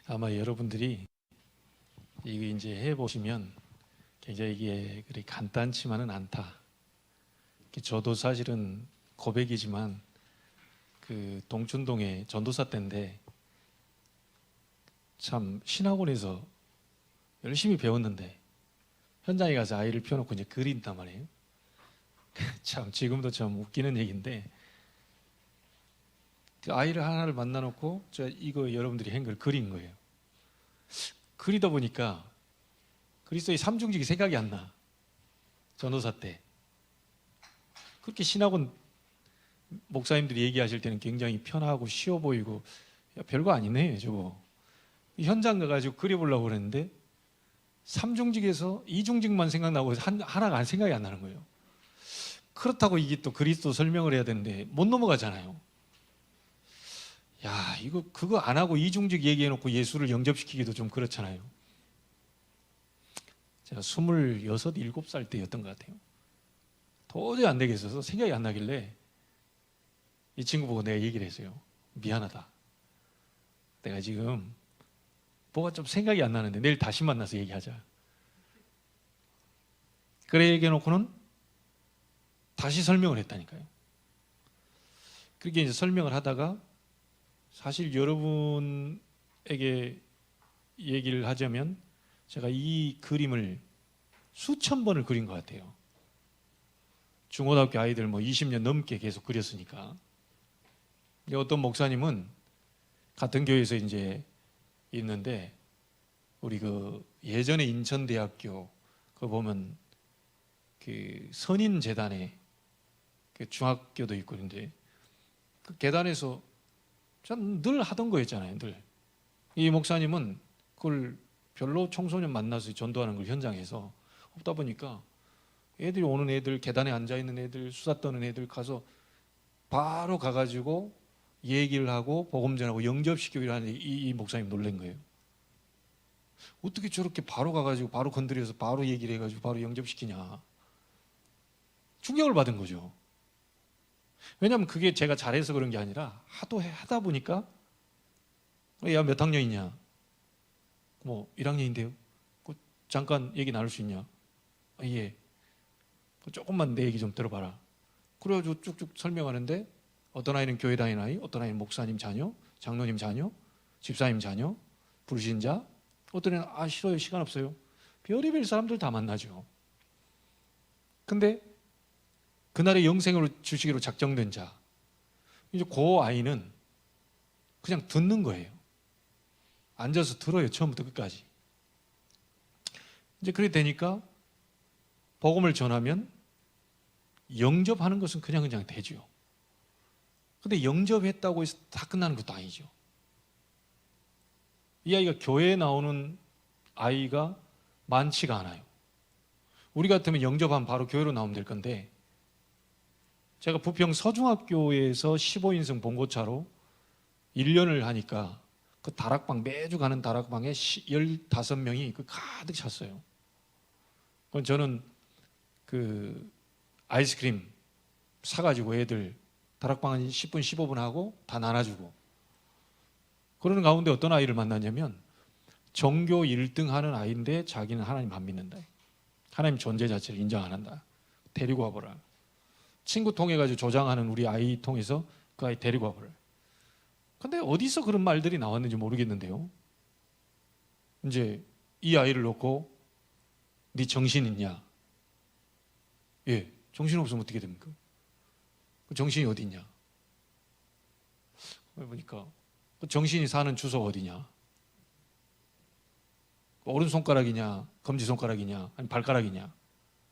아마 여러분들이 이거 이제 해보시면 굉장히 이게 그리 간단치만은 않다. 저도 사실은 고백이지만 그 동춘동에 전도사 때인데 참 신학원에서 열심히 배웠는데 현장에 가서 아이를 펴놓고 이제 그린단 말이에요. 참 지금도 참 웃기는 얘기인데 그 아이를 하나를 만나놓고 저 이거 여러분들이 한 걸 그린 거예요. 그리다 보니까 그리스도의 삼중직이 생각이 안 나. 전도사 때. 그렇게 신학원 목사님들이 얘기하실 때는 굉장히 편하고 쉬워 보이고 야, 별거 아니네 저거. 현장 가가지고 그려보려고 그랬는데 삼중직에서 이중직만 생각나고 하나가 생각이 안 나는 거예요. 그렇다고 이게 또 그리스도 설명을 해야 되는데 못 넘어가잖아요. 야, 이거 그거 안 하고 이중직 얘기해놓고 예수를 영접시키기도 좀 그렇잖아요. 제가 26, 7살 때였던 것 같아요. 도저히 안 되겠어서 생각이 안 나길래 이 친구 보고 내가 얘기를 했어요. 미안하다. 내가 지금 뭐가 좀 생각이 안 나는데 내일 다시 만나서 얘기하자. 그래 얘기해놓고는 다시 설명을 했다니까요. 그렇게 이제 설명을 하다가 사실 여러분에게 얘기를 하자면 제가 이 그림을 수천 번을 그린 것 같아요. 중고등학교 아이들 뭐 20년 넘게 계속 그렸으니까. 어떤 목사님은 같은 교회에서 이제 있는데 우리 그 예전에 인천대학교 그 보면 그 선인재단에 그 중학교도 있고 그런데 그 계단에서 전 늘 하던 거였잖아요. 늘. 이 목사님은 그걸 별로 청소년 만나서 전도하는 걸 현장에서 없다 보니까 애들이 오는 애들 계단에 앉아있는 애들 수다 떠는 애들 가서 바로 가가지고 얘기를 하고 복음 전하고 영접시키기로 하는데 이 목사님 놀란 거예요. 어떻게 저렇게 바로 가가지고 바로 건드려서 바로 얘기를 해가지고 바로 영접시키냐. 충격을 받은 거죠. 왜냐하면 그게 제가 잘해서 그런 게 아니라 하다 보니까 야 몇 학년이냐? 뭐 1학년인데요. 잠깐 얘기 나눌 수 있냐? 아, 예. 조금만 내 얘기 좀 들어봐라. 그래가지고 쭉쭉 설명하는데 어떤 아이는 교회 다니는 아이, 어떤 아이는 목사님 자녀, 장로님 자녀, 집사님 자녀, 불신자, 어떤 애는 아 싫어요 시간 없어요. 별의별 사람들 다 만나죠. 근데 그날의 영생으로 주시기로 작정된 자, 이제 그 아이는 그냥 듣는 거예요. 앉아서 들어요. 처음부터 끝까지. 이제 그래 되니까 복음을 전하면 영접하는 것은 그냥 되죠. 근데 영접했다고 해서 다 끝나는 것도 아니죠. 이 아이가 교회에 나오는 아이가 많지가 않아요. 우리 같으면 영접하면 바로 교회로 나오면 될 건데 제가 부평 서중학교에서 15인승 봉고차로 1년을 하니까 그 다락방 매주 가는 다락방에 15명이 그 가득 찼어요. 그건 저는 그 아이스크림 사가지고 애들 다락방 한 10분 15분 하고 다 나눠주고 그러는 가운데 어떤 아이를 만났냐면 전교 1등 하는 아이인데 자기는 하나님 안 믿는다. 하나님 존재 자체를 인정 안 한다. 데리고 와보라. 친구 통해가지고 조장하는 우리 아이 통해서 그 아이 데리고 와보라. 근데 어디서 그런 말들이 나왔는지 모르겠는데요. 이제 이 아이를 놓고 네 정신 있냐? 예, 정신 없으면 어떻게 됩니까? 그 정신이 어디 있냐? 보니까 그 정신이 사는 주소가 어디냐? 오른손가락이냐? 검지손가락이냐? 아니면 발가락이냐?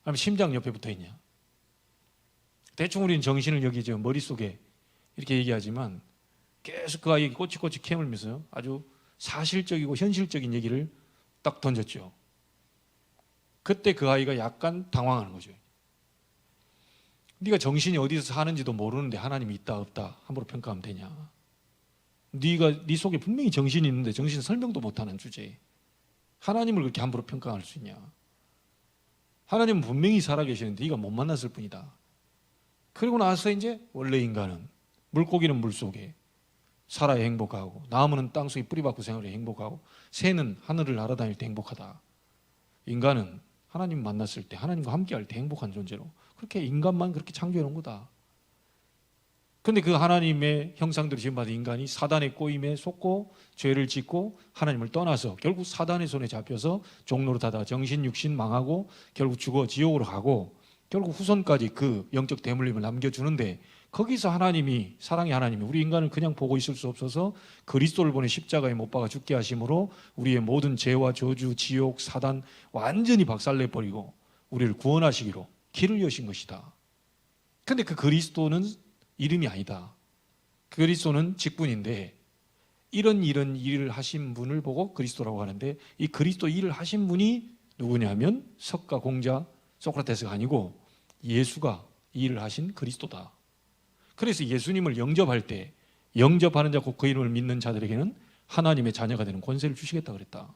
아니면 심장 옆에 붙어있냐? 대충 우리는 정신을 여기 저 머릿속에 이렇게 얘기하지만 계속 그 아이에게 꼬치꼬치 캐물면서 아주 사실적이고 현실적인 얘기를 딱 던졌죠. 그때 그 아이가 약간 당황하는 거죠. 네가 정신이 어디서 사는지도 모르는데 하나님이 있다 없다 함부로 평가하면 되냐? 네 속에 분명히 정신이 있는데 정신 설명도 못하는 주제에 하나님을 그렇게 함부로 평가할 수 있냐? 하나님은 분명히 살아계시는데 네가 못 만났을 뿐이다. 그리고 나서 이제 원래 인간은 물고기는 물속에 살아야 행복하고, 나무는 땅속에 뿌리박고 생활해 행복하고, 새는 하늘을 날아다닐 때 행복하다. 인간은 하나님 만났을 때, 하나님과 함께할 때 행복한 존재로, 그렇게 인간만 그렇게 창조해 놓은 거다. 근데 그 하나님의 형상대로 지음받은 인간이 사단의 꼬임에 속고 죄를 짓고 하나님을 떠나서 결국 사단의 손에 잡혀서 종로로 타다가 정신 육신 망하고 결국 죽어 지옥으로 가고, 결국 후손까지 그 영적 대물림을 남겨주는데, 거기서 하나님이, 사랑의 하나님이 우리 인간을 그냥 보고 있을 수 없어서 그리스도를 보내 십자가에 못 박아 죽게 하심으로 우리의 모든 죄와 저주, 지옥, 사단 완전히 박살내버리고 우리를 구원하시기로 길을 여신 것이다. 근데 그 그리스도는 이름이 아니다. 그리스도는 직분인데, 이런 일을 하신 분을 보고 그리스도라고 하는데, 이 그리스도 일을 하신 분이 누구냐면 석가, 공자, 소크라테스가 아니고 예수가 이 일을 하신 그리스도다. 그래서 예수님을 영접할 때, 영접하는 자 곧 그 이름을 믿는 자들에게는 하나님의 자녀가 되는 권세를 주시겠다 그랬다.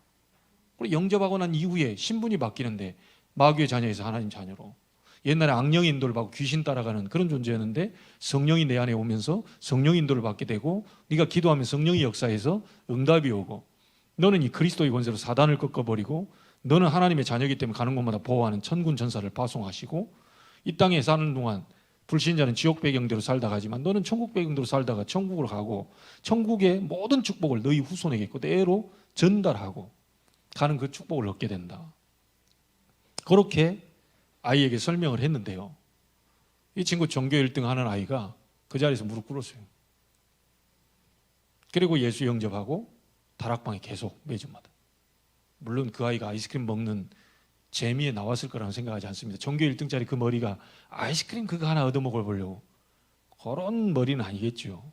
그리고 영접하고 난 이후에 신분이 바뀌는데, 마귀의 자녀에서 하나님 자녀로, 옛날에 악령 인도를 받고 귀신 따라가는 그런 존재였는데 성령이 내 안에 오면서 성령 인도를 받게 되고, 네가 기도하면 성령이 역사해서 응답이 오고, 너는 이 그리스도의 권세로 사단을 꺾어버리고, 너는 하나님의 자녀이기 때문에 가는 곳마다 보호하는 천군 천사를 파송하시고, 이 땅에 사는 동안 불신자는 지옥 배경대로 살다 가지만 너는 천국 배경대로 살다가 천국으로 가고, 천국의 모든 축복을 너희 후손에게 그대로 전달하고 가는 그 축복을 얻게 된다. 그렇게 아이에게 설명을 했는데요, 이 친구 전교 1등 하는 아이가 그 자리에서 무릎 꿇었어요. 그리고 예수 영접하고 다락방에 계속 매주마다. 물론 그 아이가 아이스크림 먹는 재미에 나왔을 거라고 생각하지 않습니다. 전교 1등짜리 그 머리가 아이스크림 그거 하나 얻어먹어보려고, 그런 머리는 아니겠죠.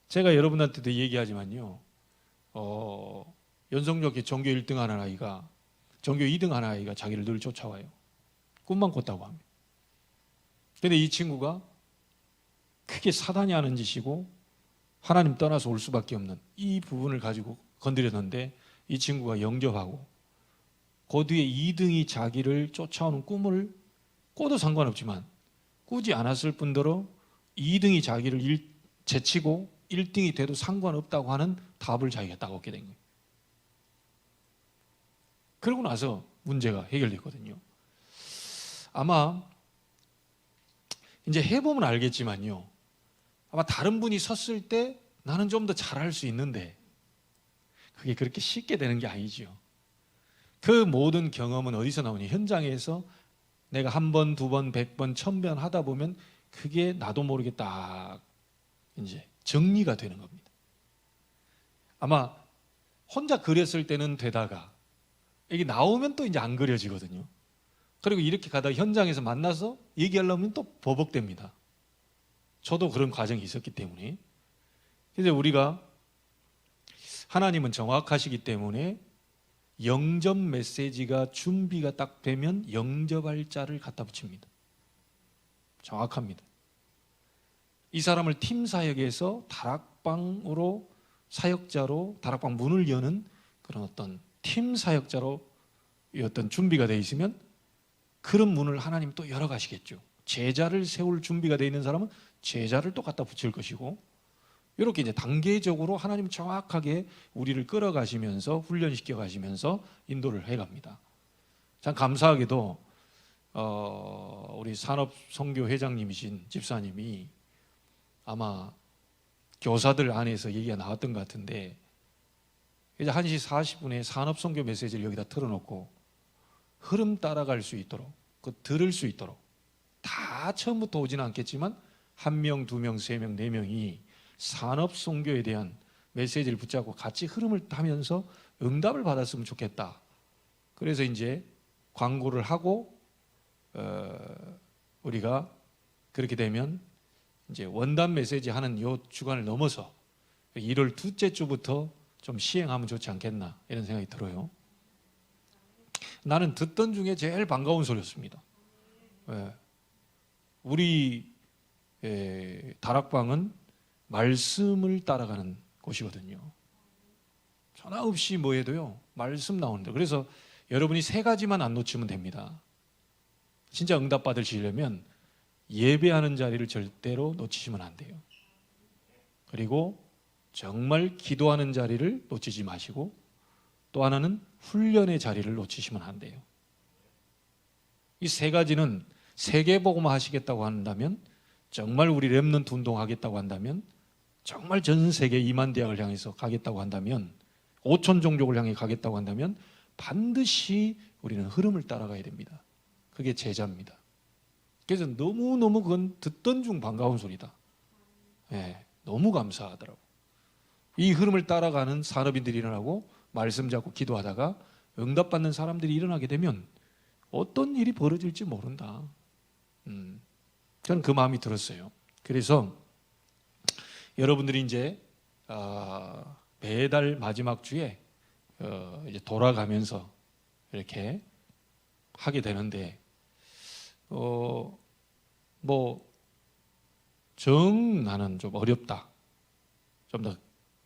제가 여러분한테도 얘기하지만요, 연성적인 전교 1등 하는 아이가, 전교 2등 하는 아이가 자기를 늘 쫓아와요. 꿈만 꿨다고 합니다. 그런데 이 친구가 크게 사단이 하는 짓이고 하나님 떠나서 올 수밖에 없는 이 부분을 가지고 건드렸는데, 이 친구가 영접하고 그 뒤에 2등이 자기를 쫓아오는 꿈을 꿔도 상관없지만 꾸지 않았을 뿐더러 2등이 자기를 제치고 1등이 돼도 상관없다고 하는 답을 자기가 딱 얻게 된 거예요. 그러고 나서 문제가 해결됐거든요. 아마 이제 해보면 알겠지만요, 아마 다른 분이 섰을 때 나는 좀 더 잘할 수 있는데 그게 그렇게 쉽게 되는 게 아니죠. 그 모든 경험은 어디서 나오냐? 현장에서 내가 1번, 2번, 100번, 1000번 하다 보면 그게 나도 모르게 딱 이제 정리가 되는 겁니다. 아마 혼자 그렸을 때는 되다가 이게 나오면 또 이제 안 그려지거든요. 그리고 이렇게 가다가 현장에서 만나서 얘기하려면 또 버벅댑니다. 저도 그런 과정이 있었기 때문에. 이제 우리가 하나님은 정확하시기 때문에 영접 메시지가 준비가 딱 되면 영접할 자를 갖다 붙입니다. 정확합니다. 이 사람을 팀 사역에서 다락방으로, 사역자로 다락방 문을 여는 그런 어떤 팀 사역자로 어떤 준비가 되어 있으면 그런 문을 하나님 또 열어가시겠죠. 제자를 세울 준비가 되어 있는 사람은 제자를 또 갖다 붙일 것이고, 이렇게 이제 단계적으로 하나님 정확하게 우리를 끌어가시면서 훈련시켜 가시면서 인도를 해갑니다. 참 감사하게도 우리 산업선교 회장님이신 집사님이 아마 교사들 안에서 얘기가 나왔던 것 같은데, 이제 1시 40분에 산업선교 메시지를 여기다 틀어놓고 흐름 따라갈 수 있도록, 들을 수 있도록, 다 처음부터 오지는 않겠지만 1명, 2명, 3명, 4명이 산업선교에 대한 메시지를 붙잡고 같이 흐름을 타면서 응답을 받았으면 좋겠다. 그래서 이제 광고를 하고 우리가 그렇게 되면 이제 원단 메시지 하는 요 주간을 넘어서 1월 둘째 주부터 좀 시행하면 좋지 않겠나, 이런 생각이 들어요. 나는 듣던 중에 제일 반가운 소리였습니다. 우리 다락방은 말씀을 따라가는 곳이거든요. 전화 없이 뭐 해도요, 말씀 나오는데, 그래서 여러분이 3가지만 안 놓치면 됩니다. 진짜 응답 받으시려면 예배하는 자리를 절대로 놓치시면 안 돼요. 그리고 정말 기도하는 자리를 놓치지 마시고 또 하나는 훈련의 자리를 놓치시면 안 돼요. 이 세 가지는 세계복음화 하시겠다고 한다면, 정말 우리 렘넌트 운동하겠다고 한다면, 정말 전 세계 2만 대학을 향해서 가겠다고 한다면, 5천 종족을 향해 가겠다고 한다면 반드시 우리는 흐름을 따라가야 됩니다. 그게 제자입니다. 그래서 너무너무 그건 듣던 중 반가운 소리다. 너무 감사하더라고. 이 흐름을 따라가는 산업인들이 일어나고 말씀 잡고 기도하다가 응답받는 사람들이 일어나게 되면 어떤 일이 벌어질지 모른다. 저는 그 마음이 들었어요. 그래서 여러분들이 이제 매달 마지막 주에 이제 돌아가면서 이렇게 하게 되는데, 나는 좀 어렵다, 좀 더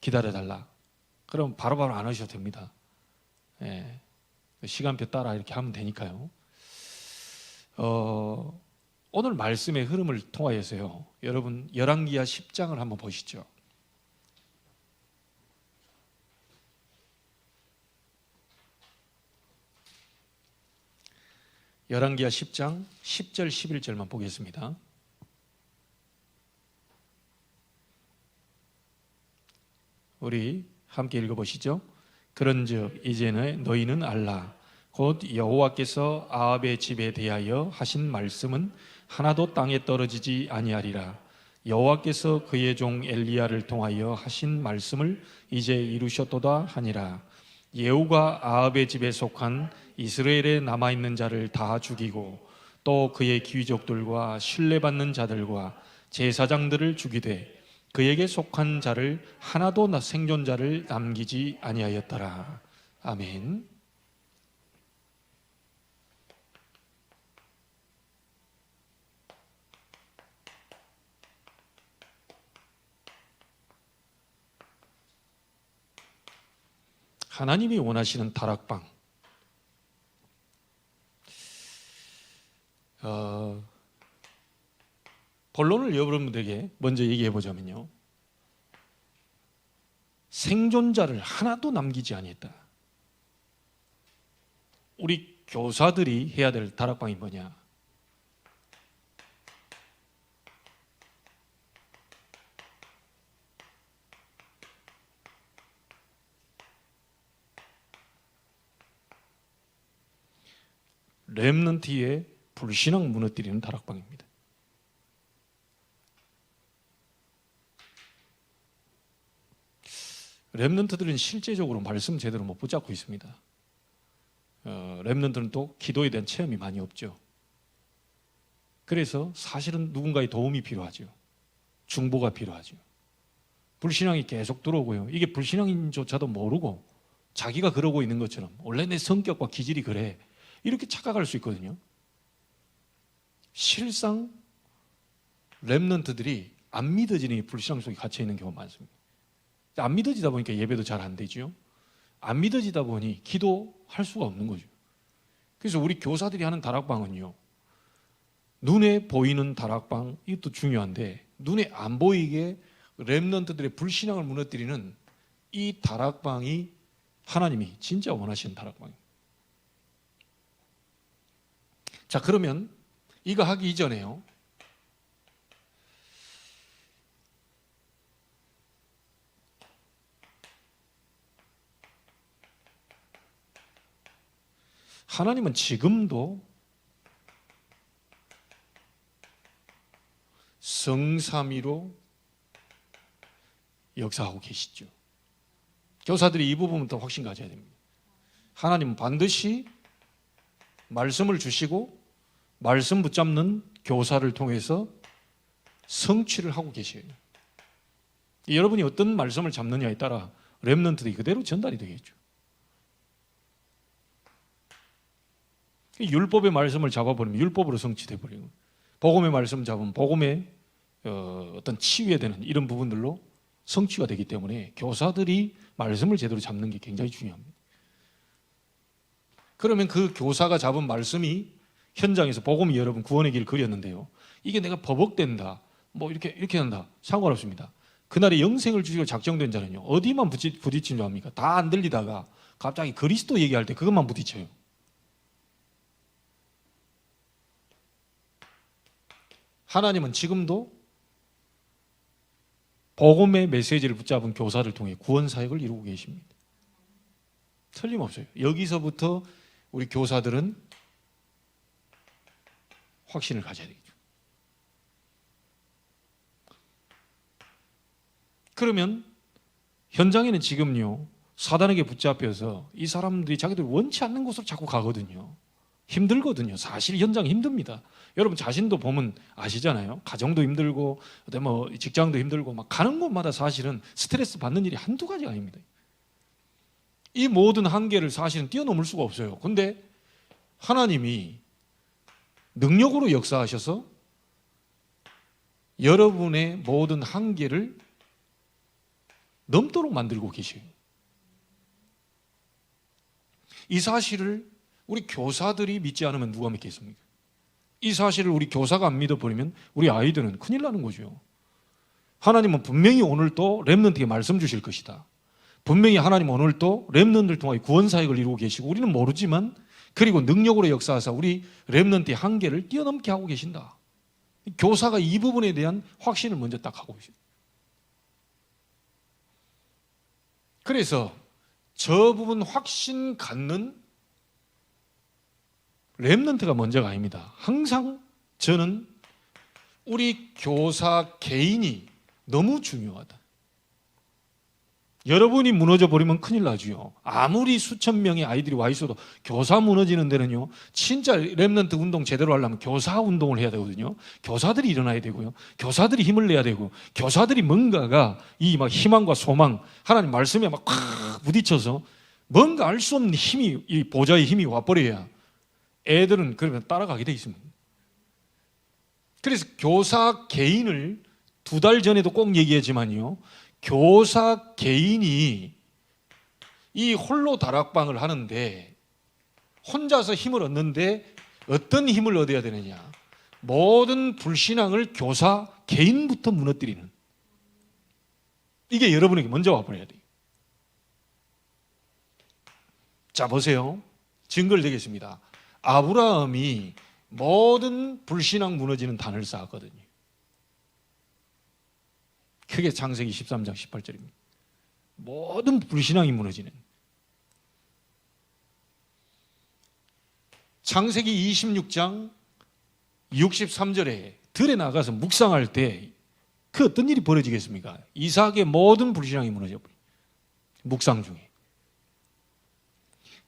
기다려달라, 그럼 바로바로 안 하셔도 됩니다. 시간표 따라 이렇게 하면 되니까요. 오늘 말씀의 흐름을 통하여서요, 여러분 열왕기하 10장을 한번 보시죠. 열왕기하 10장 10절 11절만 보겠습니다. 우리 함께 읽어보시죠. 그런즉 이제는 너희는 알라. 곧 여호와께서 아합의 집에 대하여 하신 말씀은 하나도 땅에 떨어지지 아니하리라. 여호와께서 그의 종 엘리야를 통하여 하신 말씀을 이제 이루셨도다 하니라. 예후가 아합의 집에 속한 이스라엘에 남아있는 자를 다 죽이고 또 그의 귀족들과 신뢰받는 자들과 제사장들을 죽이되 그에게 속한 자를 하나도 생존자를 남기지 아니하였더라. 아멘. 하나님이 원하시는 다락방. 본론을 여러분들에게 먼저 얘기해 보자면요, 생존자를 하나도 남기지 아니했다. 우리 교사들이 해야 될 다락방이 뭐냐? 렘넌트의 불신앙 무너뜨리는 다락방입니다. 렘넌트들은 실제적으로 말씀 제대로 못 붙잡고 있습니다. 렘넌트는 또 기도에 대한 체험이 많이 없죠. 그래서 사실은 누군가의 도움이 필요하죠. 중보가 필요하죠. 불신앙이 계속 들어오고요. 이게 불신앙인조차도 모르고 자기가 그러고 있는 것처럼 원래 내 성격과 기질이 그래, 이렇게 착각할 수 있거든요. 실상 렘넌트들이 안 믿어지는 불신앙 속에 갇혀 있는 경우가 많습니다. 안 믿어지다 보니까 예배도 잘 안 되죠. 안 믿어지다 보니 기도할 수가 없는 거죠. 그래서 우리 교사들이 하는 다락방은요, 눈에 보이는 다락방, 이것도 중요한데 눈에 안 보이게 렘넌트들의 불신앙을 무너뜨리는 이 다락방이 하나님이 진짜 원하시는 다락방입니다. 자, 그러면 이거 하기 이전에요, 하나님은 지금도 성삼위로 역사하고 계시죠. 교사들이 이 부분부터 확신 가져야 됩니다. 하나님은 반드시 말씀을 주시고 말씀 붙잡는 교사를 통해서 성취를 하고 계셔요. 여러분이 어떤 말씀을 잡느냐에 따라 렘넌트들이 그대로 전달이 되겠죠. 율법의 말씀을 잡아버리면 율법으로 성취돼 버리고, 복음의 말씀 잡으면 복음의 어떤 치유되는 이런 부분들로 성취가 되기 때문에 교사들이 말씀을 제대로 잡는 게 굉장히 중요합니다. 그러면 그 교사가 잡은 말씀이 현장에서 복음이 여러분 구원의 길을 그렸는데요, 이게 내가 버벅댄다, 뭐 이렇게 한다, 상관없습니다. 그날에 영생을 주시고 작정된 자는요 어디만 부딪힌 줄 압니까? 다 안 들리다가 갑자기 그리스도 얘기할 때 그것만 부딪혀요. 하나님은 지금도 복음의 메시지를 붙잡은 교사를 통해 구원 사역을 이루고 계십니다. 틀림없어요. 여기서부터 우리 교사들은 확신을 가져야 되겠죠. 그러면 현장에는 지금요 사단에게 붙잡혀서 이 사람들이 자기들 원치 않는 곳으로 자꾸 가거든요. 힘들거든요. 사실 현장 힘듭니다. 여러분 자신도 보면 아시잖아요. 가정도 힘들고 뭐 직장도 힘들고 막 가는 곳마다 사실은 스트레스 받는 일이 한두 가지가 아닙니다. 이 모든 한계를 사실은 뛰어넘을 수가 없어요. 그런데 하나님이 능력으로 역사하셔서 여러분의 모든 한계를 넘도록 만들고 계셔요. 이 사실을 우리 교사들이 믿지 않으면 누가 믿겠습니까? 이 사실을 우리 교사가 안 믿어버리면 우리 아이들은 큰일 나는 거죠. 하나님은 분명히 오늘 또 렘넌트에게 말씀 주실 것이다. 분명히 하나님은 오늘 또 렘넌트를 통해 구원 사역을 이루고 계시고 우리는 모르지만 그리고 능력으로 역사하사 우리 렘넌트의 한계를 뛰어넘게 하고 계신다. 교사가 이 부분에 대한 확신을 먼저 딱 하고 계십니다. 그래서 저 부분 확신 갖는 렘넌트가 먼저가 아닙니다. 항상 저는 우리 교사 개인이 너무 중요하다. 여러분이 무너져 버리면 큰일 나죠. 아무리 수천 명의 아이들이 와 있어도 교사 무너지는 데는요 진짜 렘넌트 운동 제대로 하려면 교사 운동을 해야 되거든요. 교사들이 일어나야 되고요, 교사들이 힘을 내야 되고, 교사들이 뭔가가 이 막 희망과 소망, 하나님 말씀에 막 팍 부딪혀서 뭔가 알 수 없는 힘이, 이 보좌의 힘이 와버려야 애들은 그러면 따라가게 돼 있습니다. 그래서 교사 개인을 2달 전에도 꼭 얘기했지만요, 교사 개인이 이 홀로 다락방을 하는데 혼자서 힘을 얻는데 어떤 힘을 얻어야 되느냐, 모든 불신앙을 교사 개인부터 무너뜨리는, 이게 여러분에게 먼저 와버려야 돼요. 자 보세요, 증거를 드리겠습니다. 아브라함이 모든 불신앙 무너지는 단을 쌓았거든요. 크게 창세기 13장 18절입니다. 모든 불신앙이 무너지는. 창세기 26장 63절에 들에 나가서 묵상할 때 그 어떤 일이 벌어지겠습니까? 이삭의 모든 불신앙이 무너져버려요. 묵상 중에.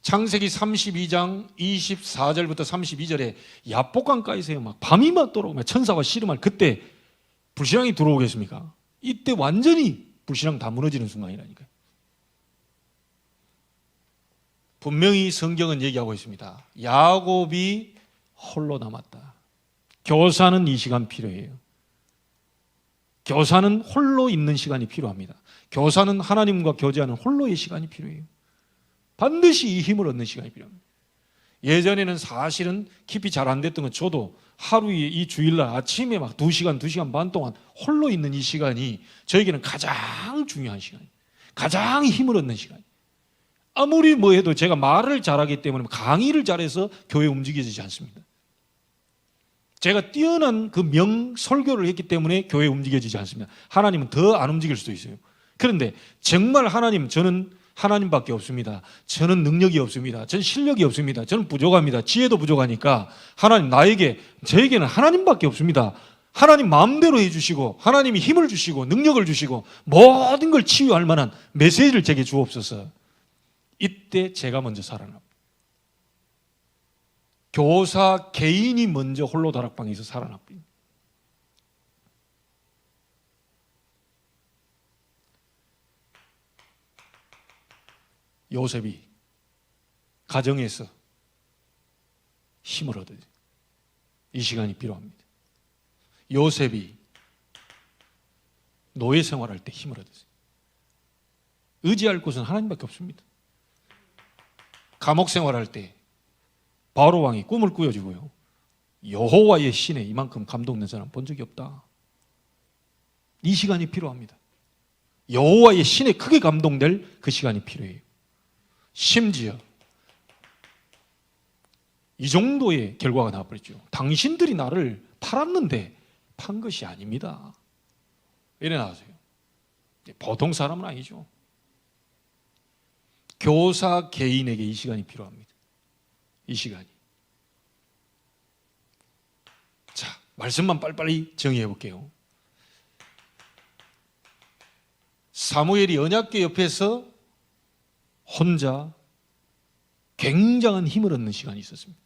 창세기 32장 24절부터 32절에 야복강가에서 막 밤이 맞도록 천사와 씨름할, 그때 불신앙이 들어오겠습니까? 이때 완전히 불신앙 다 무너지는 순간이라니까요. 분명히 성경은 얘기하고 있습니다. 야곱이 홀로 남았다. 교사는 이 시간 필요해요. 교사는 홀로 있는 시간이 필요합니다. 교사는 하나님과 교제하는 홀로의 시간이 필요해요. 반드시 이 힘을 얻는 시간이 필요합니다. 예전에는 사실은 깊이 잘 안 됐던 건 저도 하루에 이 주일날 아침에 막 2시간, 2시간 반 동안 홀로 있는 이 시간이 저에게는 가장 중요한 시간이에요. 가장 힘을 얻는 시간이에요. 아무리 뭐 해도 제가 말을 잘하기 때문에 강의를 잘해서 교회 움직여지지 않습니다. 제가 뛰어난 그 설교를 했기 때문에 교회 움직여지지 않습니다. 하나님은 더 안 움직일 수도 있어요. 그런데 정말 하나님, 저는 하나님밖에 없습니다. 저는 능력이 없습니다. 저는 실력이 없습니다. 저는 부족합니다. 지혜도 부족하니까 하나님, 저에게는 하나님밖에 없습니다. 하나님 마음대로 해주시고, 하나님이 힘을 주시고 능력을 주시고 모든 걸 치유할 만한 메시지를 제게 주옵소서. 이때 제가 먼저 살아납니다. 교사 개인이 먼저 홀로 다락방에서 살아납니다. 요셉이 가정에서 힘을 얻어요. 이 시간이 필요합니다. 요셉이 노예 생활할 때 힘을 얻었어요. 의지할 곳은 하나님밖에 없습니다. 감옥 생활할 때 바로 왕이 꿈을 꾸어주고요, 여호와의 신에 이만큼 감동된 사람 본 적이 없다. 이 시간이 필요합니다. 여호와의 신에 크게 감동될 그 시간이 필요해요. 심지어 이 정도의 결과가 나와버렸죠. 당신들이 나를 팔았는데 판 것이 아닙니다. 이래 나와서요. 보통 사람은 아니죠. 교사 개인에게 이 시간이 필요합니다. 이 시간이. 자, 말씀만 빨리빨리 정의해 볼게요. 사무엘이 언약궤 옆에서 혼자 굉장한 힘을 얻는 시간이 있었습니다.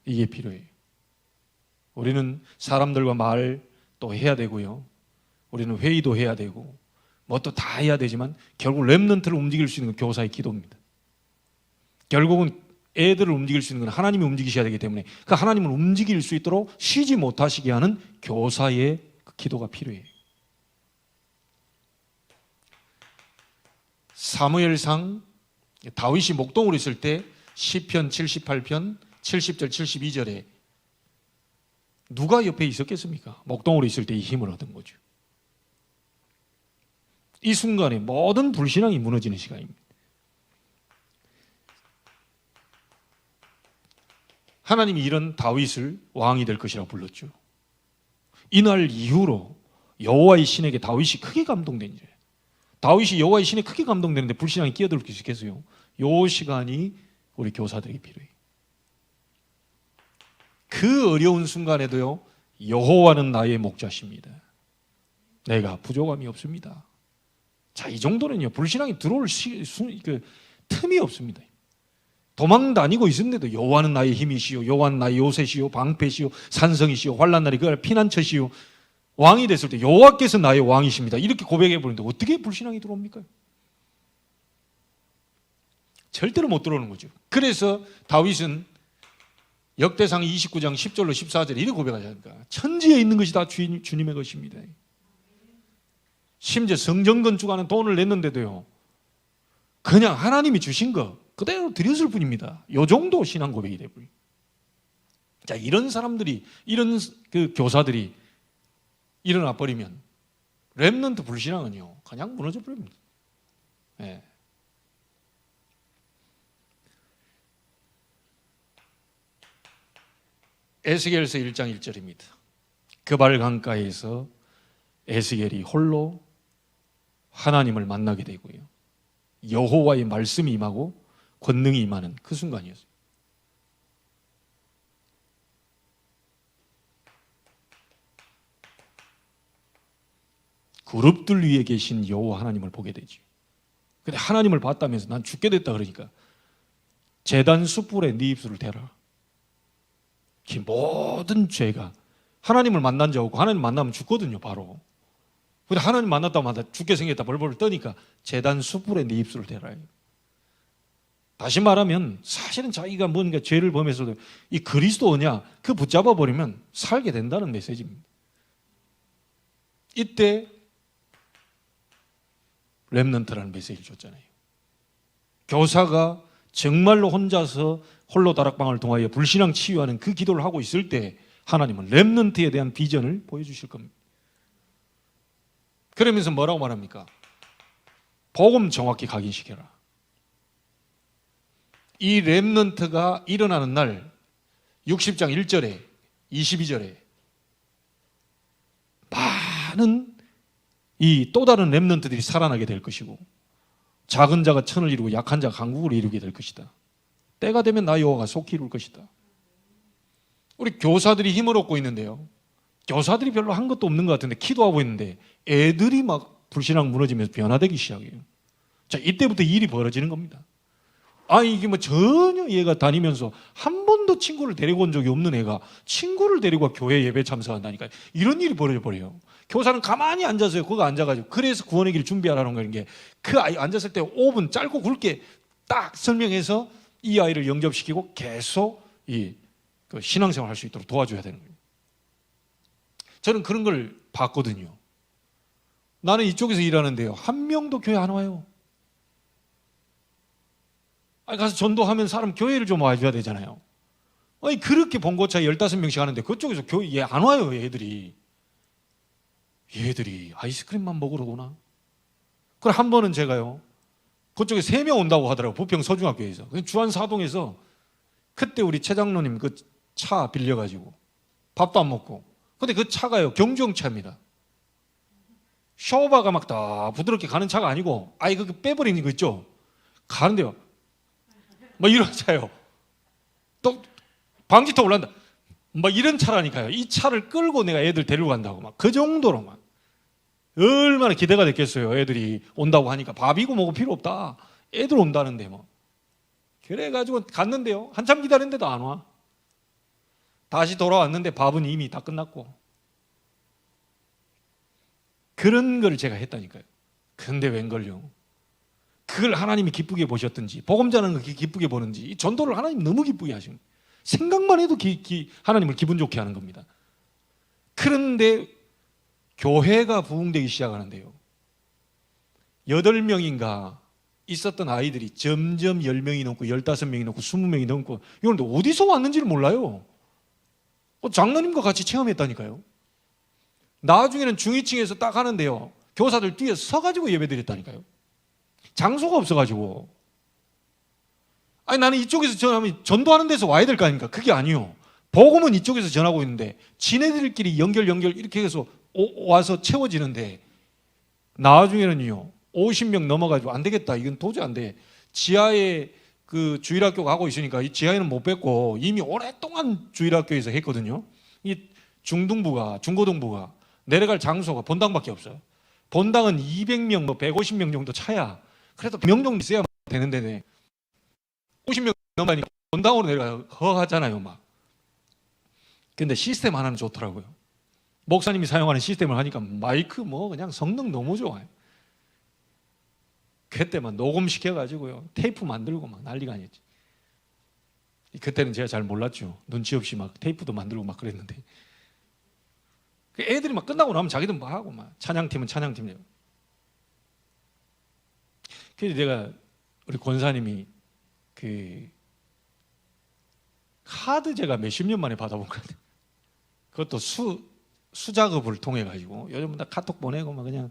이게 필요해요. 우리는 사람들과 말 또 해야 되고요. 우리는 회의도 해야 되고 뭐 또 다 해야 되지만 결국 렘넌트를 움직일 수 있는 건 교사의 기도입니다. 결국은 애들을 움직일 수 있는 건 하나님이 움직이셔야 되기 때문에 그 하나님을 움직일 수 있도록 쉬지 못하시게 하는 교사의 그 기도가 필요해요. 사무엘상 다윗이 목동으로 있을 때 시편 78편 70절 72절에 누가 옆에 있었겠습니까? 목동으로 있을 때 이 힘을 얻은 거죠. 이 순간에 모든 불신앙이 무너지는 시간입니다. 하나님이 이런 다윗을 왕이 될 것이라고 불렀죠. 이날 이후로 여호와의 신에게 다윗이 크게 감동된 일이에요. 다윗이 여호와의 신에 크게 감동되는데 불신앙이 끼어들 수 있겠어요? 이 시간이 우리 교사들에게 필요해요. 그 어려운 순간에도요, 여호와는 나의 목자십니다. 내가 부족함이 없습니다. 자, 이 정도는요, 불신앙이 들어올 틈이 없습니다. 도망 다니고 있었는데도 여호와는 나의 힘이시오, 여호와는 나의 요새시오, 방패시오, 산성이시오, 환난날에 그가 피난처시오, 왕이 됐을 때 여호와께서 나의 왕이십니다. 이렇게 고백해 버리는데 어떻게 불신앙이 들어옵니까? 절대로 못 들어오는 거죠. 그래서 다윗은 역대상 29장 10절로 14절에 이렇게 고백하지 않습니까? 천지에 있는 것이 다 주님의 것입니다. 심지어 성전 건축하는 돈을 냈는데도요, 그냥 하나님이 주신 거 그대로 드렸을 뿐입니다. 이 정도 신앙 고백이 되고요. 자, 이런 사람들이, 이런 그 교사들이 일어나 버리면 렘넌트 불신앙은요, 그냥 무너져 버립니다. 네. 에스겔서 1장 1절입니다. 그발 강가에서 에스겔이 홀로 하나님을 만나게 되고요, 여호와의 말씀이 임하고 권능이 임하는 그 순간이었어요. 그룹들 위에 계신 여호와 하나님을 보게 되죠. 근데 하나님을 봤다면서 난 죽게 됐다 그러니까 제단 숯불에 네 입술을 대라. 그 모든 죄가, 하나님을 만난 자고 하나님 만나면 죽거든요, 바로. 근데 하나님 만났다마다 죽게 생겼다 벌벌 떠니까 제단 숯불에 네 입술을 대라. 다시 말하면 사실은 자기가 뭔가 죄를 범해서도 이 그리스도냐 그 붙잡아 버리면 살게 된다는 메시지입니다. 이때 렘넌트라는 메시지를 줬잖아요. 교사가 정말로 혼자서 홀로 다락방을 통하여 불신앙 치유하는 그 기도를 하고 있을 때 하나님은 렘넌트에 대한 비전을 보여주실 겁니다. 그러면서 뭐라고 말합니까? 복음 정확히 각인시켜라. 이 렘넌트가 일어나는 날 60장 1절에 22절에 많은 이 또 다른 렘넌트들이 살아나게 될 것이고 작은 자가 천을 이루고 약한 자가 강국을 이루게 될 것이다. 때가 되면 나 여호와가 속히 이룰 것이다. 우리 교사들이 힘을 얻고 있는데요, 교사들이 별로 한 것도 없는 것 같은데 기도하고 있는데 애들이 막 불신앙 무너지면서 변화되기 시작해요. 자, 이때부터 일이 벌어지는 겁니다. 이게 뭐 전혀 얘가 다니면서 한 번도 친구를 데리고 온 적이 없는 애가 친구를 데리고 교회 예배 참석한다니까요. 이런 일이 벌어져 버려요. 교사는 가만히 앉아서요, 거기 앉아가지고, 그래서 구원의 길을 준비하라는 거는 게, 그 아이 앉았을 때 5분 짧고 굵게 딱 설명해서 이 아이를 영접시키고 계속 그 신앙생활 할 수 있도록 도와줘야 되는 거예요. 저는 그런 걸 봤거든요. 나는 이쪽에서 일하는데요, 한 명도 교회 안 와요. 가서 전도하면 사람 교회를 좀 와줘야 되잖아요. 그렇게 본고차 15명씩 하는데 그쪽에서 교회 안 와요. 얘들이 아이스크림만 먹으러 오나? 그걸 한 번은 제가요, 그쪽에 3명 온다고 하더라고요. 부평 서중학교에서. 주안 사동에서 그때 우리 최 장로님 그 차 빌려가지고 밥도 안 먹고. 근데 그 차가요, 경주용 차입니다. 쇼바가 막 다 부드럽게 가는 차가 아니고, 아예 그 빼버리는 거 있죠? 가는데요. 뭐 이런 차요. 또 방지턱 올라간다. 뭐 이런 차라니까요. 이 차를 끌고 내가 애들 데리고 간다고 막 그 정도로 막. 얼마나 기대가 됐겠어요. 애들이 온다고 하니까 밥이고 뭐고 필요 없다. 애들 온다는데 뭐. 그래가지고 갔는데요. 한참 기다렸는데도 안 와. 다시 돌아왔는데 밥은 이미 다 끝났고. 그런 걸 제가 했다니까요. 근데 웬걸요. 그걸 하나님이 기쁘게 보셨든지, 복음 전하는 거 기쁘게 보는지, 이 전도를 하나님 너무 기쁘게 하시는 거예요. 생각만 해도 하나님을 기분 좋게 하는 겁니다. 그런데 교회가 부흥되기 시작하는데요. 8명인가 있었던 아이들이 점점 10명이 넘고 15명이 넘고 20명이 넘고, 이런데 어디서 왔는지를 몰라요. 장로님과 같이 체험했다니까요. 나중에는 중위층에서 딱 하는데요. 교사들 뒤에 서가지고 예배드렸다니까요. 장소가 없어가지고. 아니 나는 이쪽에서 전하면 전도하는 데서 와야 될 거 아닙니까? 그게 아니요. 복음은 이쪽에서 전하고 있는데 지네들끼리 연결 이렇게 해서 와서 채워지는데, 나중에는요 50명 넘어가지고 안 되겠다, 이건 도저히 안 돼. 지하에 그 주일학교 가고 있으니까 이 지하에는 못 뵙고 이미 오랫동안 주일학교에서 했거든요. 이 중고등부가 내려갈 장소가 본당밖에 없어요. 본당은 200명 뭐 150명 정도 차야. 그래도 명 정도 있어야 되는데 50명 넘으니까 본당으로 내려가요. 허하잖아요 막. 근데 시스템 하나는 좋더라고요. 목사님이 사용하는 시스템을 하니까 마이크 뭐 그냥 성능 너무 좋아요. 그때만 녹음시켜가지고요 테이프 만들고 막 난리가 아니었지. 그때는 제가 잘 몰랐죠. 눈치 없이 막 테이프도 만들고 막 그랬는데, 애들이 막 끝나고 나면 자기들 뭐 하고 막 찬양팀은 찬양팀이에요. 그래서 내가 우리 권사님이 그 카드 제가 몇십 년 만에 받아본 것 같아요. 그것도 수작업을 통해 가지고 요즘 다 카톡 보내고 막 그냥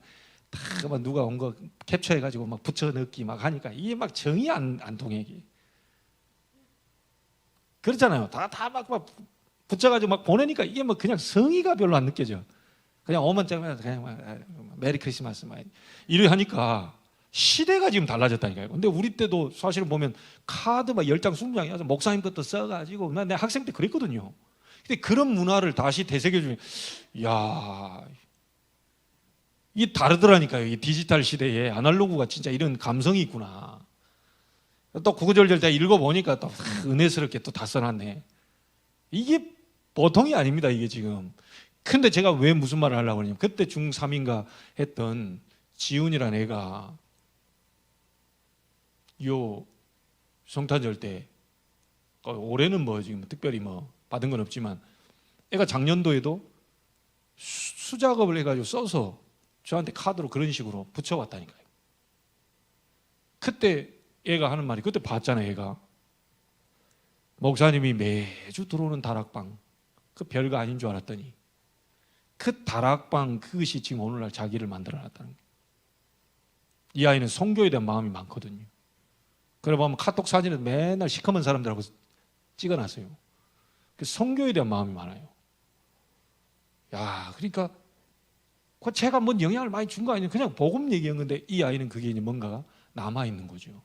다 막 누가 온 거 캡처해 가지고 막 붙여 넣기 막 하니까 이게 막 정이 안 통해. 그렇잖아요. 다 막 붙여가지고 막 보내니까 이게 뭐 그냥 성의가 별로 안 느껴져. 그냥 오면 그냥 막 메리 크리스마스 막 이래 하니까 시대가 지금 달라졌다니까요. 근데 우리 때도 사실은 보면 카드 막 10장 20장이어서 목사님 것도 써가지고 내 학생 때 그랬거든요. 근데 그런 문화를 다시 되새겨주면, 이야, 이게 다르더라니까요. 이 디지털 시대에 아날로그가 진짜 이런 감성이 있구나. 또 구구절절 다 읽어보니까 또 은혜스럽게 또 다 써놨네. 이게 보통이 아닙니다, 이게 지금. 근데 제가 왜 무슨 말을 하려고 하냐면, 그때 중3인가 했던 지훈이라는 애가 요 성탄절 때, 올해는 뭐 지금 특별히 뭐 받은 건 없지만, 애가 작년도에도 수작업을 해가지고 써서 저한테 카드로 그런 식으로 붙여왔다니까요. 그때 얘가 하는 말이, 그때 봤잖아요. 얘가 목사님이 매주 들어오는 다락방, 그 별거 아닌 줄 알았더니 그 다락방 그것이 지금 오늘날 자기를 만들어놨다는 거예요. 이 아이는 선교에 대한 마음이 많거든요. 그래 보면 카톡 사진을 맨날 시커먼 사람들하고 찍어놨어요. 그 선교에 대한 마음이 많아요. 야, 그러니까 제가 뭔 영향을 많이 준 거 아니에요. 그냥 복음 얘기였는데 이 아이는 그게 이제 뭔가가 남아있는 거죠.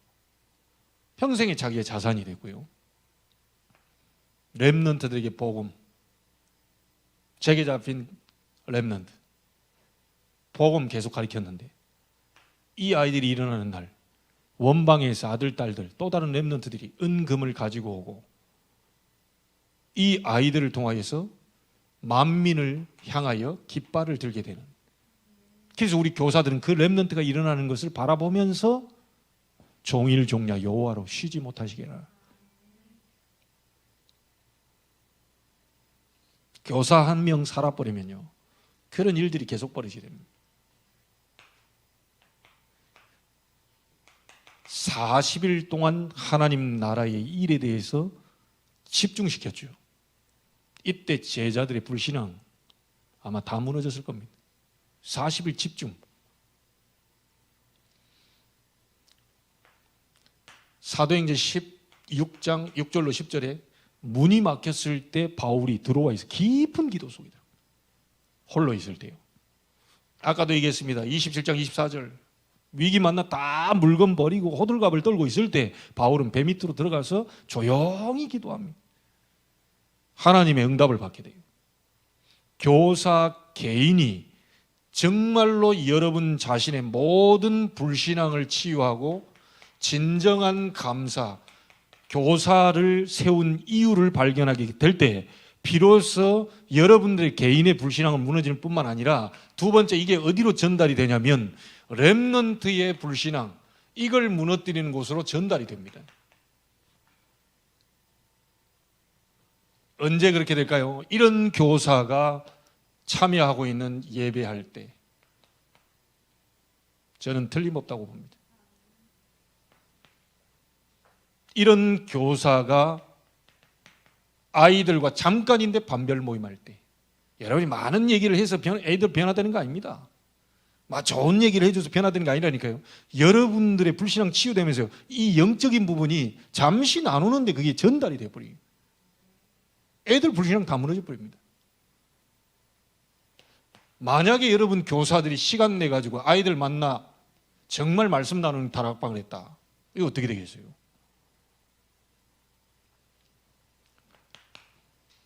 평생에 자기의 자산이 됐고요. 렘넌트들에게 복음, 제게 잡힌 렘넌트, 복음 계속 가르쳤는데, 이 아이들이 일어나는 날 원방에서 아들, 딸들, 또 다른 렘넌트들이 은금을 가지고 오고 이 아이들을 통하여서 만민을 향하여 깃발을 들게 되는. 그래서 우리 교사들은 그 렘넌트가 일어나는 것을 바라보면서 종일 종야 여호와로 쉬지 못하시게 하라. 교사 한 명 살아버리면요 그런 일들이 계속 벌어지게 됩니다. 40일 동안 하나님 나라의 일에 대해서 집중시켰죠. 이때 제자들의 불신앙 아마 다 무너졌을 겁니다. 40일 집중. 사도행전 16장 6절로 10절에 문이 막혔을 때 바울이 들어와 있어 깊은 기도 속이다. 홀로 있을 때요. 아까도 얘기했습니다. 27장 24절 위기 만나 다 물건 버리고 호들갑을 떨고 있을 때 바울은 배 밑으로 들어가서 조용히 기도합니다. 하나님의 응답을 받게 돼요. 교사 개인이 정말로 여러분 자신의 모든 불신앙을 치유하고 진정한 감사, 교사를 세운 이유를 발견하게 될 때 비로소 여러분들의 개인의 불신앙은 무너지는 뿐만 아니라 두 번째 이게 어디로 전달이 되냐면 렘넌트의 불신앙, 이걸 무너뜨리는 곳으로 전달이 됩니다. 언제 그렇게 될까요? 이런 교사가 참여하고 있는 예배할 때 저는 틀림없다고 봅니다. 이런 교사가 아이들과 잠깐인데 반별 모임할 때 여러분이 많은 얘기를 해서 애들 변화되는 거 아닙니다. 막 좋은 얘기를 해줘서 변화되는 게 아니라니까요. 여러분들의 불신앙 치유되면서 이 영적인 부분이 잠시 나누는데 그게 전달이 돼버려요. 애들 불신앙 다 무너져 버립니다. 만약에 여러분 교사들이 시간 내가지고 아이들 만나 정말 말씀 나누는 다락방을 했다. 이거 어떻게 되겠어요?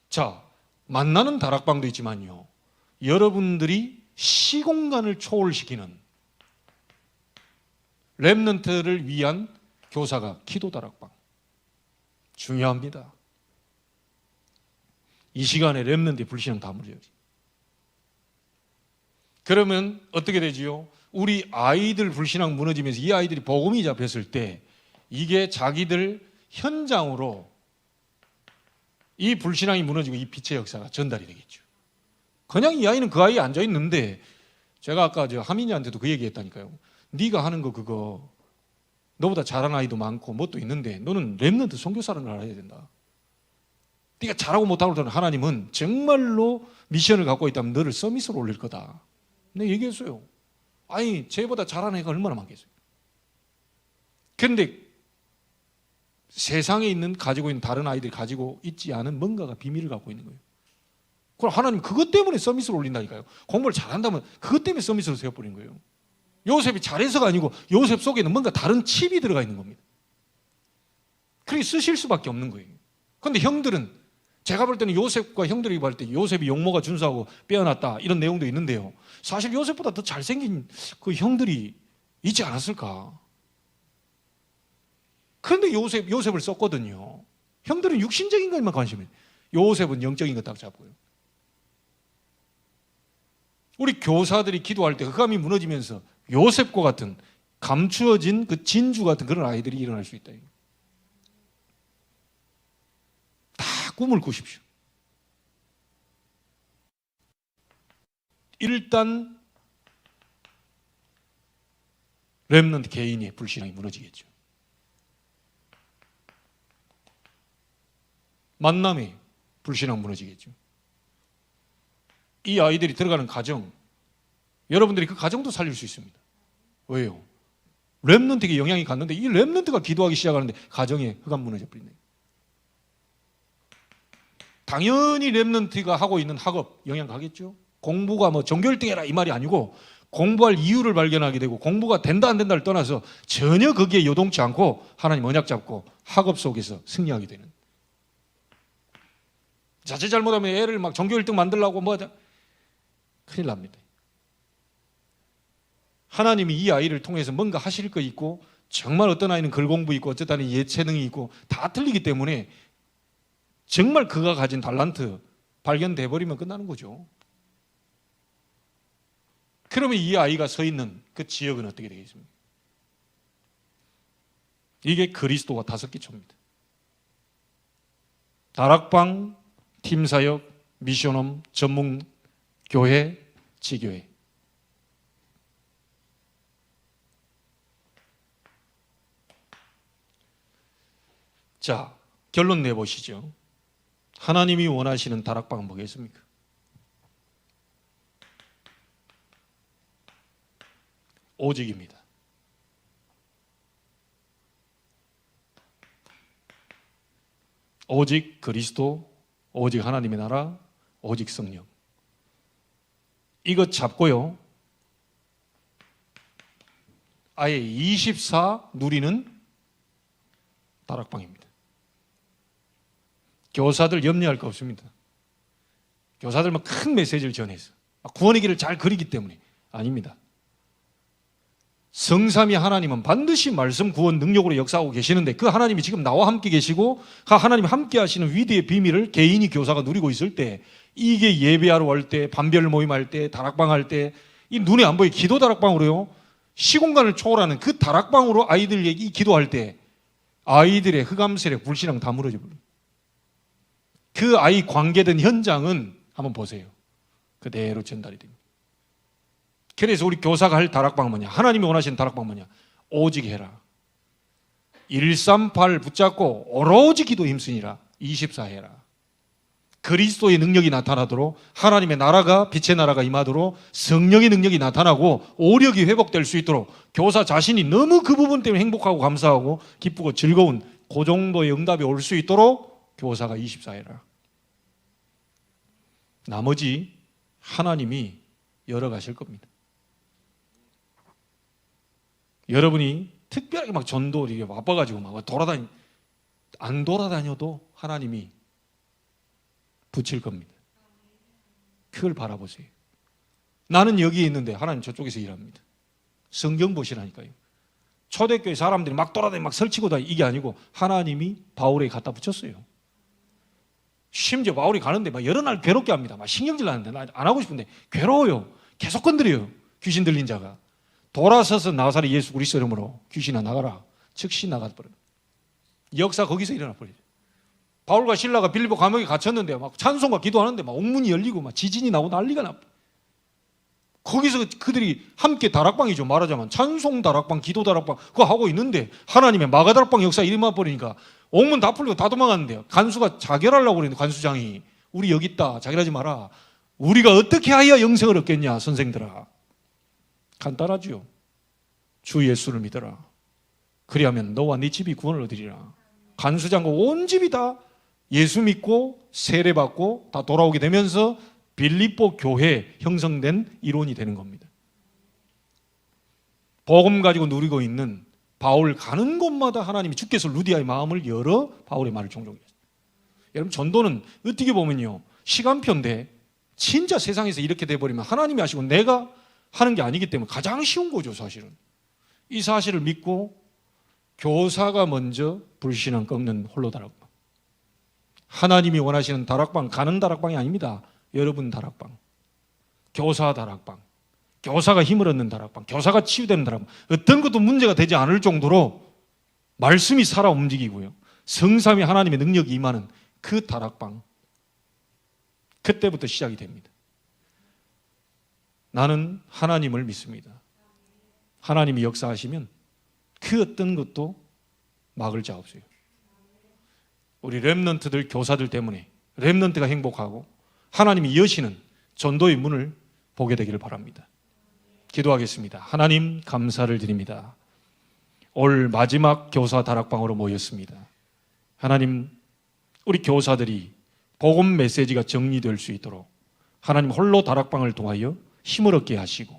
자, 만나는 다락방도 있지만요. 여러분들이 시공간을 초월시키는 렘넌트를 위한 교사가 기도 다락방. 중요합니다. 이 시간에 렘넌트의 불신앙 다 무너져야지. 그러면 어떻게 되지요? 우리 아이들 불신앙 무너지면서 이 아이들이 복음이 잡혔을 때 이게 자기들 현장으로 이 불신앙이 무너지고 이 빛의 역사가 전달이 되겠죠. 그냥 이 아이는 그 아이에 앉아 있는데 제가 아까 하민이한테도 그 얘기했다니까요. 네가 하는 거 그거 너보다 잘하는 아이도 많고 뭣도 있는데 너는 렘넌트 선교사를 알아야 된다. 네가 잘하고 못하고 하나님은 정말로 미션을 갖고 있다면 너를 서밋으로 올릴 거다. 내가 얘기했어요. 아니 쟤보다 잘하는 애가 얼마나 많겠어요. 그런데 세상에 있는 가지고 있는 다른 아이들이 가지고 있지 않은 뭔가가 비밀을 갖고 있는 거예요. 그럼 하나님 그것 때문에 서밋을 올린다니까요. 공부를 잘한다면 그것 때문에 서밋으로 세워버린 거예요. 요셉이 잘해서가 아니고 요셉 속에는 뭔가 다른 칩이 들어가 있는 겁니다. 그렇게 쓰실 수밖에 없는 거예요. 그런데 형들은 제가 볼 때는 요셉과 형들이 볼 때 요셉이 용모가 준수하고 빼어났다 이런 내용도 있는데요. 사실 요셉보다 더 잘생긴 그 형들이 있지 않았을까? 그런데 요셉을 썼거든요. 형들은 육신적인 것만 관심이 있어요. 요셉은 영적인 것 딱 잡고요. 우리 교사들이 기도할 때 흑암이 무너지면서 요셉과 같은 감추어진 그 진주 같은 그런 아이들이 일어날 수 있다. 다 꿈을 꾸십시오. 일단 렘넌트 개인의 불신앙이 무너지겠죠. 만남의 불신앙 무너지겠죠. 이 아이들이 들어가는 가정, 여러분들이 그 가정도 살릴 수 있습니다. 왜요? 렘넌트에게 영향이 갔는데 이 렘넌트가 기도하기 시작하는데 가정에 흑암 무너져 버리네요. 당연히 렘넌트가 하고 있는 학업 영향 가겠죠. 공부가 뭐 전교 1등 해라 이 말이 아니고 공부할 이유를 발견하게 되고 공부가 된다 안 된다를 떠나서 전혀 거기에 요동치 않고 하나님 언약 잡고 학업 속에서 승리하게 되는. 자칫 잘못하면 애를 막 전교 1등 만들려고 뭐 하자. 큰일 납니다. 하나님이 이 아이를 통해서 뭔가 하실 거 있고 정말 어떤 아이는 글 공부 있고 어쨌든 예체능이 있고 다 틀리기 때문에 정말 그가 가진 달란트 발견돼 버리면 끝나는 거죠. 그러면 이 아이가 서 있는 그 지역은 어떻게 되겠습니까? 이게 그리스도가 5기초입니다. 다락방, 팀사역, 미션홈, 전문교회, 지교회. 자, 결론 내보시죠. 하나님이 원하시는 다락방은 뭐겠습니까? 오직입니다. 오직 그리스도, 오직 하나님의 나라, 오직 성령. 이것 잡고요, 아예 24 누리는 다락방입니다. 교사들 염려할 거 없습니다. 교사들만 큰 메시지를 전해서 구원의 길을 잘 그리기 때문에. 아닙니다. 성삼위 하나님은 반드시 말씀 구원 능력으로 역사하고 계시는데, 그 하나님이 지금 나와 함께 계시고 그 하나님이 함께 하시는 위대의 비밀을 개인이 교사가 누리고 있을 때, 이게 예배하러 올 때, 반별 모임할 때, 다락방 할 때, 이 눈에 안 보이게 기도 다락방으로요, 시공간을 초월하는 그 다락방으로 아이들에게 이 기도할 때 아이들의 흑암세력, 불신앙 다 무너져 버려요. 그 아이 관계된 현장은 한번 보세요. 그대로 전달이 됩니다. 그래서 우리 교사가 할 다락방은 뭐냐? 하나님이 원하시는 다락방은 뭐냐? 오직 해라. 138 붙잡고 오로지 기도 힘쓰니라. 24 해라. 그리스도의 능력이 나타나도록, 하나님의 나라가, 빛의 나라가 임하도록 성령의 능력이 나타나고 오력이 회복될 수 있도록, 교사 자신이 너무 그 부분 때문에 행복하고 감사하고 기쁘고 즐거운 그 정도의 응답이 올 수 있도록 교사가 24 해라. 나머지 하나님이 열어가실 겁니다. 여러분이 특별하게 막 전도 이렇게 바빠가지고 막 안 돌아다녀도 하나님이 붙일 겁니다. 그걸 바라보세요. 나는 여기에 있는데 하나님 저쪽에서 일합니다. 성경 보시라니까요. 초대교회 사람들이 막 돌아다니고 막 설치고 다니고, 이게 아니고 하나님이 바울에게 갖다 붙였어요. 심지어 바울이 가는데 막 여러 날 괴롭게 합니다. 막 신경질 나는데, 나 안 하고 싶은데 괴로워요. 계속 건드려요. 귀신 들린 자가. 돌아서서 나사렛 예수 그리스도 이름으로 귀신아 나가라. 즉시 나가버려요. 역사 거기서 일어나 버려요. 바울과 실라가 빌립보 감옥에 갇혔는데 막 찬송과 기도하는데 막 옥문이 열리고 막 지진이 나고 난리가 나. 거기서 그들이 함께 다락방이죠. 말하자면 찬송 다락방, 기도 다락방 그거 하고 있는데 하나님의 마가 다락방 역사 일어나 버리니까 옥문 다 풀리고 다 도망갔는데요. 간수가 자결하려고 그랬는데 관수장이 우리 여기 있다. 자결하지 마라. 우리가 어떻게 하여 영생을 얻겠냐 선생들아. 간단하지요. 주 예수를 믿어라. 그리하면 너와 네 집이 구원을 얻으리라. 간수장과 온 집이 다 예수 믿고 세례받고 다 돌아오게 되면서 빌립보 교회 형성된 이론이 되는 겁니다. 복음 가지고 누리고 있는 바울 가는 곳마다 하나님이 주께서 루디아의 마음을 열어 바울의 말을 종종 했어요. 여러분 전도는 어떻게 보면요 시간표인데, 진짜 세상에서 이렇게 돼버리면 하나님이 하시고 내가 하는 게 아니기 때문에 가장 쉬운 거죠. 사실은 이 사실을 믿고 교사가 먼저 불신앙 꺾는 홀로 다락방, 하나님이 원하시는 다락방, 가는 다락방이 아닙니다. 여러분 다락방, 교사 다락방, 교사가 힘을 얻는 다락방, 교사가 치유되는 다락방, 어떤 것도 문제가 되지 않을 정도로 말씀이 살아 움직이고요 성삼위 하나님의 능력이 임하는 그 다락방, 그때부터 시작이 됩니다. 나는 하나님을 믿습니다. 하나님이 역사하시면 그 어떤 것도 막을 자 없어요. 우리 렘넌트들, 교사들 때문에 렘넌트가 행복하고 하나님이 여시는 전도의 문을 보게 되기를 바랍니다. 기도하겠습니다. 하나님 감사를 드립니다. 올 마지막 교사 다락방으로 모였습니다. 하나님, 우리 교사들이 복음 메시지가 정리될 수 있도록 하나님 홀로 다락방을 통하여 힘을 얻게 하시고,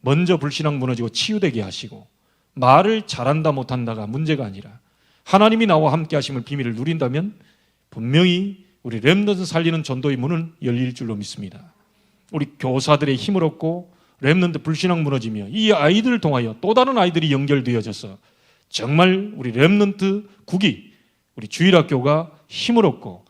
먼저 불신앙 무너지고 치유되게 하시고, 말을 잘한다 못한다가 문제가 아니라 하나님이 나와 함께 하심을 비밀을 누린다면 분명히 우리 렘넌트 살리는 전도의 문은 열릴 줄로 믿습니다. 우리 교사들의 힘을 얻고 렘넌트 불신앙 무너지며 이 아이들을 통하여 또 다른 아이들이 연결되어져서 정말 우리 렘넌트 국이, 우리 주일학교가 힘을 얻고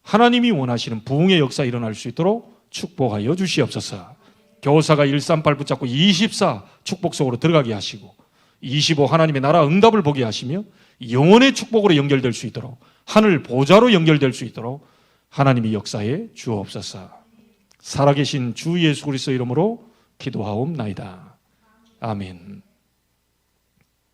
하나님이 원하시는 부흥의 역사 일어날 수 있도록 축복하여 주시옵소서. 교사가 138 붙잡고 24 축복 속으로 들어가게 하시고 25 하나님의 나라 응답을 보게 하시며 영원의 축복으로 연결될 수 있도록, 하늘 보좌로 연결될 수 있도록 하나님이 역사해 주옵소서. 살아계신 주 예수 그리스도 이름으로 기도하옵나이다. 아멘.